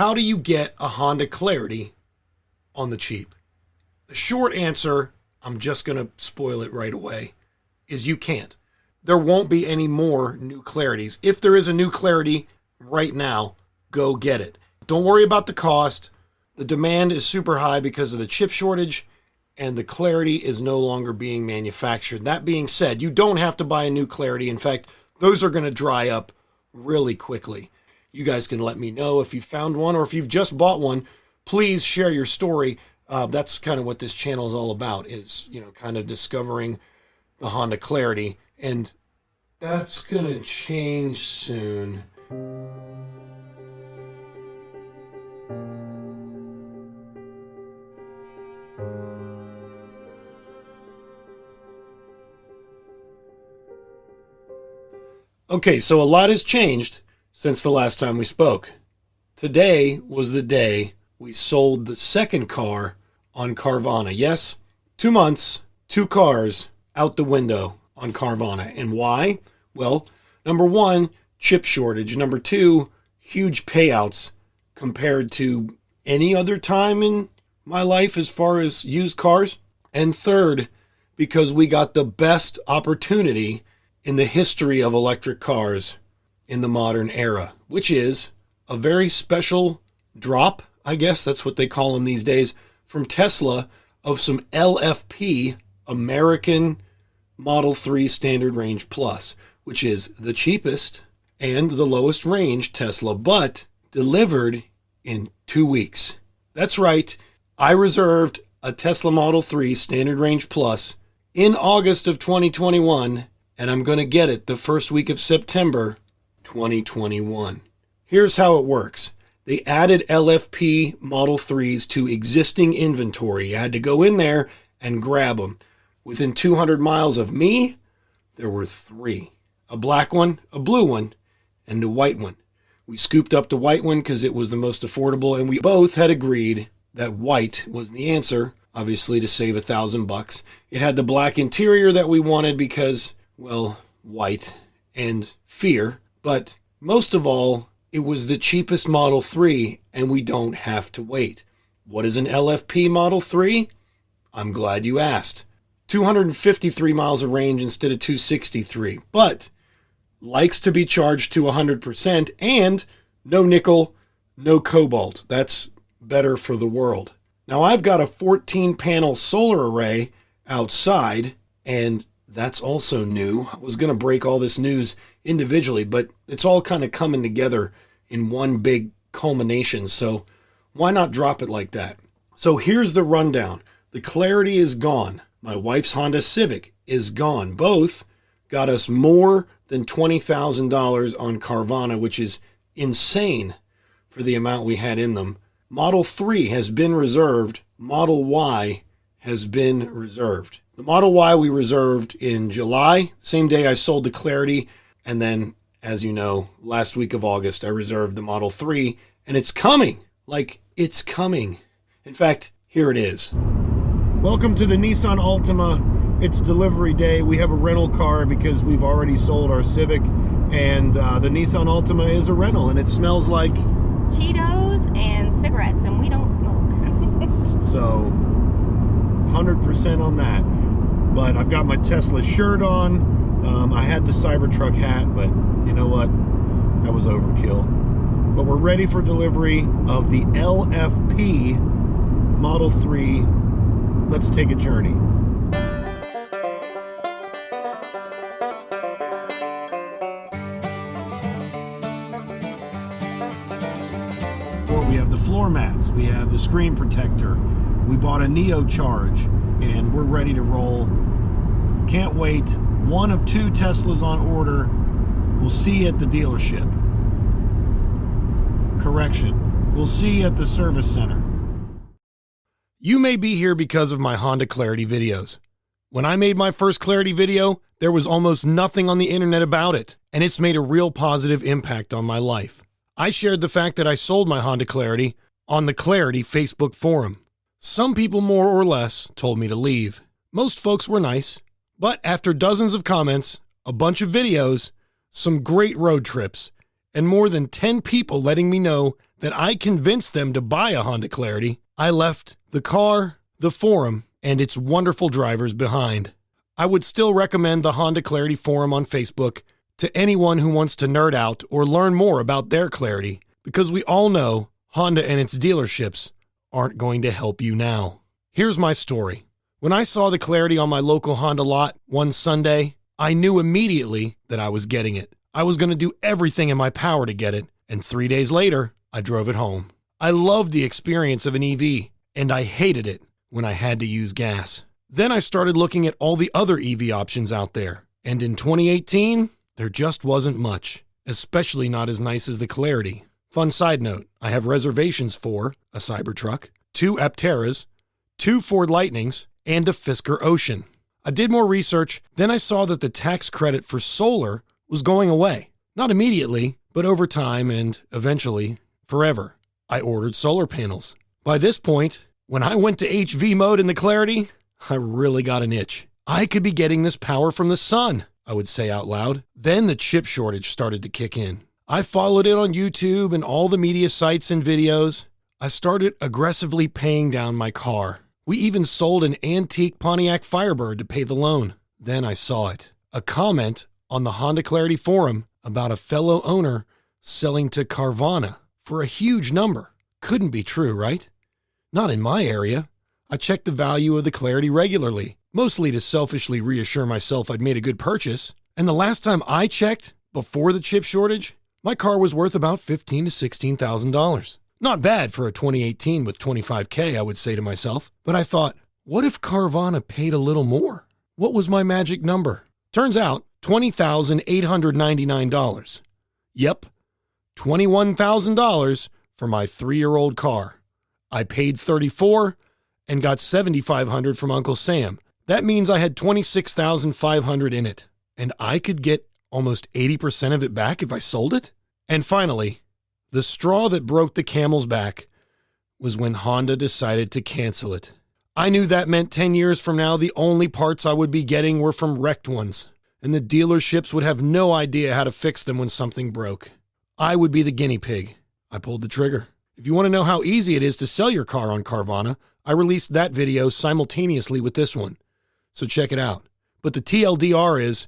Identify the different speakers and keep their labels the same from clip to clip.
Speaker 1: How do you get a Honda Clarity on the cheap? The short answer, I'm just going to spoil it right away, is you can't. There won't be any more new Clarities. If there is a new Clarity right now, go get it. Don't worry about the cost. The demand is super high because of the chip shortage, and the Clarity is no longer being manufactured. That being said, you don't have to buy a new Clarity. In fact, those are going to dry up really quickly. You guys can let me know if you found one or if you've just bought one. Please share your story. That's kind of what this channel is all about, is, kind of discovering the Honda Clarity. And that's going to change soon. Okay, so a lot has changed since the last time we spoke. Today was the day we sold the second car on Carvana. Yes, 2 months, 2 cars out the window on Carvana. And why? Well, number one, chip shortage. Number two, huge payouts compared to any other time in my life as far as used cars. And third, because we got the best opportunity in the history of electric cars in the modern era, which is a very special drop, I guess that's what they call them these days, from Tesla of some LFP American Model 3 Standard Range Plus, which is the cheapest and the lowest range Tesla, but delivered in 2 weeks. That's right, I reserved a Tesla Model 3 Standard Range Plus in August of 2021, and I'm going to get it the first week of September 2021. Here's how it works. They added LFP Model 3s to existing inventory. You had to go in there and grab them. Within 200 miles of me, there were 3. A black one, a blue one, and a white one. We scooped up the white one because it was the most affordable, and we both had agreed that white was the answer, obviously to save $1,000. It had the black interior that we wanted because, well, white and fear, but most of all, it was the cheapest Model 3, and we don't have to wait. What is an LFP Model 3? I'm glad you asked. 253 miles of range instead of 263, but likes to be charged to 100% and no nickel, no cobalt. That's better for the world. Now I've got a 14-panel solar array outside, and that's also new. I was going to break all this news individually, but it's all kind of coming together in one big culmination, so why not drop it like that? So here's the rundown. The Clarity is gone. My wife's Honda Civic is gone. Both got us more than $20,000 on Carvana, which is insane for the amount we had in them. Model 3 has been reserved. Model Y has been reserved. The Model Y we reserved in July, same day I sold the Clarity, and then, as you know, last week of August, I reserved the Model 3, and it's coming. Like, it's coming. In fact, here it is. Welcome to the Nissan Altima. It's delivery day. We have a rental car because we've already sold our Civic, and the Nissan Altima is a rental, and it smells like
Speaker 2: Cheetos and cigarettes, and we don't smoke.
Speaker 1: So 100% on that. But I've got my Tesla shirt on. I had the Cybertruck hat, but you know what? That was overkill. But we're ready for delivery of the LFP Model 3. Let's take a journey. We have the floor mats, we have the screen protector, we bought a Neo Charge, and we're ready to roll. Can't wait. 1 of 2 Teslas on order. We'll see you at the dealership. Correction, we'll see you at the service center. You may be here because of my Honda Clarity videos. When I made my first Clarity video, there was almost nothing on the internet about it, and it's made a real positive impact on my life. I shared the fact that I sold my Honda Clarity on the Clarity Facebook forum. Some people more or less told me to leave. Most folks were nice, but after dozens of comments, a bunch of videos, some great road trips, and more than 10 people letting me know that I convinced them to buy a Honda Clarity, I left the car, the forum, and its wonderful drivers behind. I would still recommend the Honda Clarity forum on Facebook to anyone who wants to nerd out or learn more about their Clarity, because we all know Honda and its dealerships aren't going to help you now. Here's my story. When I saw the Clarity on my local Honda lot one Sunday, I knew immediately that I was getting it. I was going to do everything in my power to get it, and 3 days later, I drove it home. I loved the experience of an EV, and I hated it when I had to use gas. Then I started looking at all the other EV options out there, and in 2018, there just wasn't much, especially not as nice as the Clarity. Fun side note, I have reservations for a Cybertruck, 2 Apteras, 2 Ford Lightnings, and a Fisker Ocean. I did more research, then I saw that the tax credit for solar was going away. Not immediately, but over time and eventually forever. I ordered solar panels. By this point, when I went to HV mode in the Clarity, I really got an itch. I could be getting this power from the sun, I would say out loud. Then the chip shortage started to kick in. I followed it on YouTube and all the media sites and videos. I started aggressively paying down my car. We even sold an antique Pontiac Firebird to pay the loan. Then I saw it. A comment on the Honda Clarity forum about a fellow owner selling to Carvana for a huge number. Couldn't be true, right? Not in my area. I checked the value of the Clarity regularly, mostly to selfishly reassure myself I'd made a good purchase. And the last time I checked, before the chip shortage, my car was worth about $15,000 to $16,000. Not bad for a 2018 with 25K, I would say to myself. But I thought, what if Carvana paid a little more? What was my magic number? Turns out, $20,899. Yep, $21,000 for my 3-year-old car. I paid $34,000 and got $7,500 from Uncle Sam. That means I had $26,500 in it, and I could get almost 80% of it back if I sold it. And finally, the straw that broke the camel's back was when Honda decided to cancel it. I knew that meant 10 years from now, the only parts I would be getting were from wrecked ones, and the dealerships would have no idea how to fix them when something broke. I would be the guinea pig. I pulled the trigger. If you want to know how easy it is to sell your car on Carvana, I released that video simultaneously with this one, so check it out. But the TLDR is,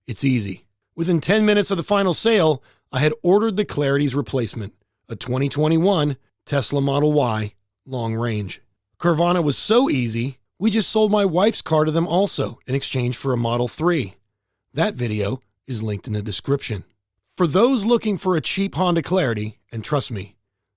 Speaker 1: it's easy. Within 10 minutes of the final sale, I had ordered the Clarity's replacement, a 2021 Tesla Model Y long range. Carvana was so easy, we just sold my wife's car to them also in exchange for a Model 3. That video is linked in the description. For those looking for a cheap Honda Clarity, and trust me,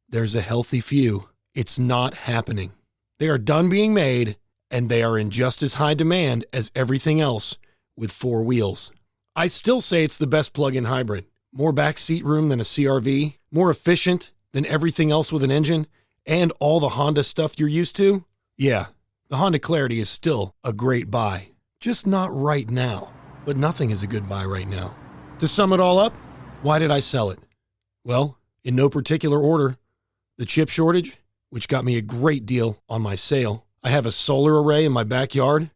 Speaker 1: there's a healthy few, it's not happening. They are done being made, and they are in just as high demand as everything else with 4 wheels. I still say it's the best plug-in hybrid. More backseat room than a CR-V, more efficient than everything else with an engine, and all the Honda stuff you're used to. Yeah, the Honda Clarity is still a great buy. Just not right now. But nothing is a good buy right now. To sum it all up, why did I sell it? Well, in no particular order. The chip shortage, which got me a great deal on my sale. I have a solar array in my backyard,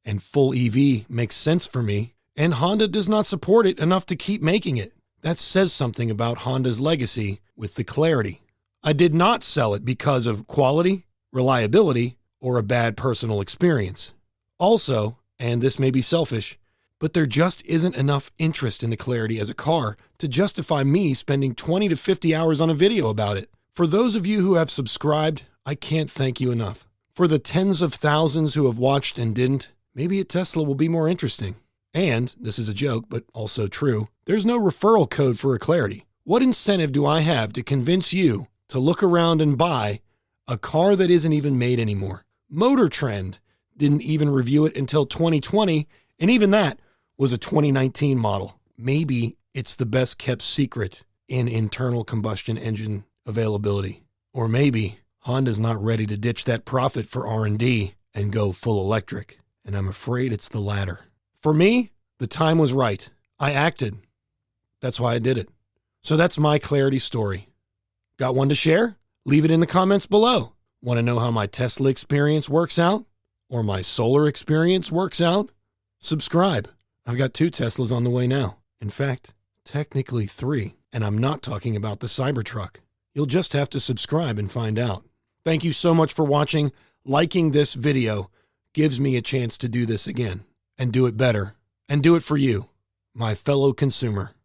Speaker 1: and full EV makes sense for me, and Honda does not support it enough to keep making it. That says something about Honda's legacy with the Clarity. I did not sell it because of quality, reliability, or a bad personal experience. Also, and this may be selfish, but there just isn't enough interest in the Clarity as a car to justify me spending 20 to 50 hours on a video about it. For those of you who have subscribed, I can't thank you enough. For the tens of thousands who have watched and didn't, maybe a Tesla will be more interesting. And, this is a joke, but also true, there's no referral code for a Clarity. What incentive do I have to convince you to look around and buy a car that isn't even made anymore? Motor Trend didn't even review it until 2020, and even that was a 2019 model. Maybe it's the best kept secret in internal combustion engine availability. Or maybe Honda's not ready to ditch that profit for R&D and go full electric. And I'm afraid it's the latter. For me, the time was right. I acted. That's why I did it. So that's my Clarity story. Got one to share? Leave it in the comments below. Want to know how my Tesla experience works out? Or my solar experience works out? Subscribe. I've got 2 Teslas on the way now. In fact, technically 3. And I'm not talking about the Cybertruck. You'll just have to subscribe and find out. Thank you so much for watching. Liking this video gives me a chance to do this again and do it better and do it for you, my fellow consumer.